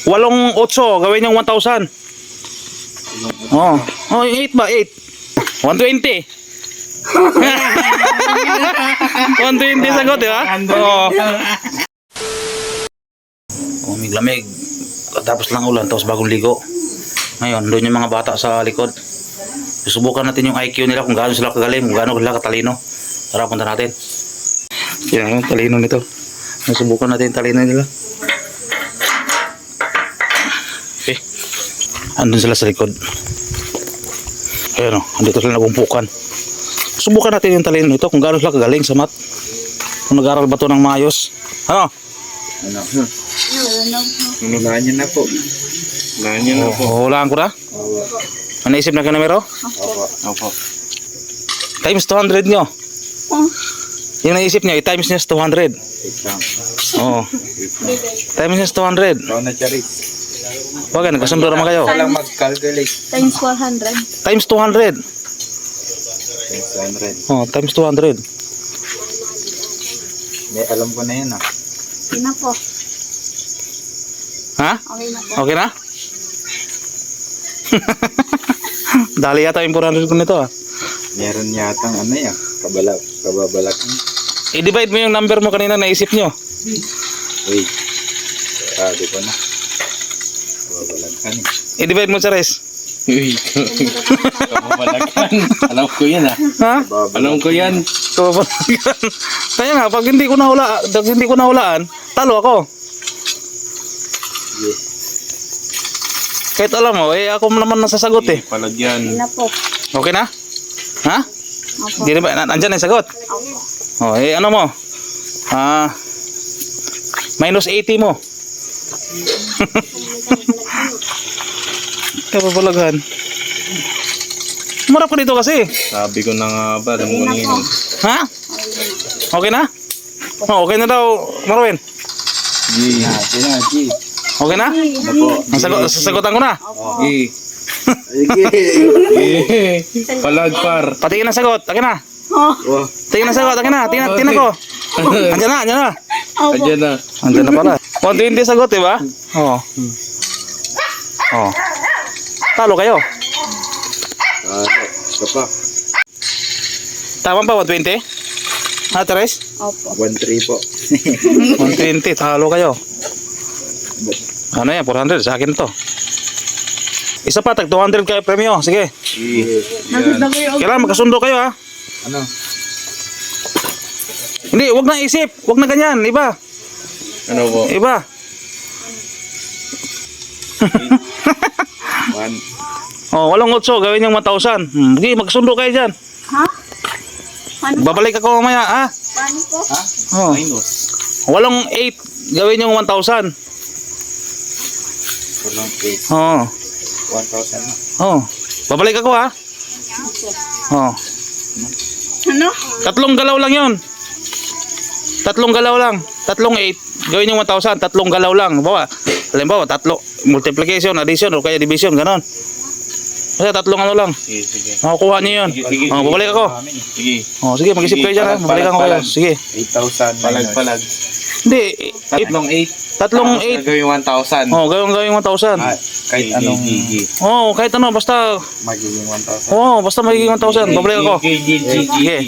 8 gawin yung 1,000. Oh, 8 ba? 8. 120. 120 sagot, di ba? Oo. Lamig. Tapos lang ulan, tapos bagong ligo. Ngayon, doon yung mga bata sa likod. Susubukan natin yung IQ nila kung gaano sila kagaling, kung gaano sila katalino. Tara, punta natin. Yan, talino nito. Susubukan natin yung talino nila. Okay. Andun sila sa likod. Ayan o, andito sila nagumpukan. Subukan natin yung talino nito kung gaano sila kagaling sa math. Kung nag-aral ba ito ng maayos. Ano? Hulaan niyo na po. Hulaan niyo na po. Hulaan ko na? Ano naisip na ka numero? Opo. Times 200 nyo. Yung naisip nyo, i-times nyo sa 200. Oo. Times nyo sa 200. Ikaw na, Charis. Wag, nagkasundo naman kayo. Walang mag-calculate. Times 400. Times 200. 600. Oh, times 200. May alam ko na yun ah. Hindi na po. Ha? Okay na po. Okay na? Dali yata yung 400 ko nito ah. Meron yatang ano yan. Kababalak. I-divide mo yung number mo kanina naisip nyo. Wait. Sabi ko na. Kababalagkan eh. I-divide mo sa res. Uy, kababalakan. Alam ko yan ah. Ha? Alam ko yan. Kaya nga, pag hindi ko nahulaan, talo ako. Yes. Kahit alam mo, ako naman nasasagot eh. Palagyan. Hindi na po. Okay na? Ha? Opo. Hindi na ba? Nandyan na yung sagot? Opo. Oh, ano mo? Minus 80 mo. Kapapalaghan. Marap ka dito kasi. Sabi ko na nga ba, alam ko Hindi na na po. yun. Ha? Okay na? Oh, okay na daw, Marwin. G. Sige na, G. Okay na? Ano po? Sasagutan ko na. G. Palagpar. Patingin na sagot. Akin na. Oh. Tingin na sagot. Akin na. Tingnan ko. Andyan na, andyan na. Adyan na. Andyan na pala. 120 sagot, diba? Oo. Oh. Talo kayo. Ito pa. Tama ba 120? Ha, Teres? Opo. 1-3 po. 120. Talo kayo. Ano yan? 400. Sa akin to. Isa pa, tag 200 kayo premyo. Sige. Naganda ko yung Kailangan magkasundo kayo ha. Ano? Hindi, wag na isip. Wag na ganyan. Iba. Ano po? Iba. 1. Oh, 8 gawin yung 1,000. Sige, magsundo kayo dyan. Ha? Paano? Babalik ako mamaya, ha? Paano po? Ha? Oh. Minus. 8 gawin yung 1,000. Walang 8. Oh. 1,000 na. Oh. Babalik ako, ha? Oh. Ano? Tatlong galaw lang yun. Tatlong galaw lang. 8 gawin yung 1,000. Tatlong galaw lang. Halimbawa, multiplication, addition, o kaya division, ganon. Kasi tatlong ano lang. Sige, sige. Makukuha niyo yun. Sige. Oh, babalik ako. Sige. Oh, sige, mag-isip kayo dyan, ha? Babalikan ko kayo. Sige. 8,000 minus. Palag. Hindi. Tatlong 8. Tatlong 8. Gawin 1,000. Oh, gawin 1,000. Kahit anong Oh, kahit ano, basta magiging 1,000. basta magiging 1,000. Babalik ako. G. Sige.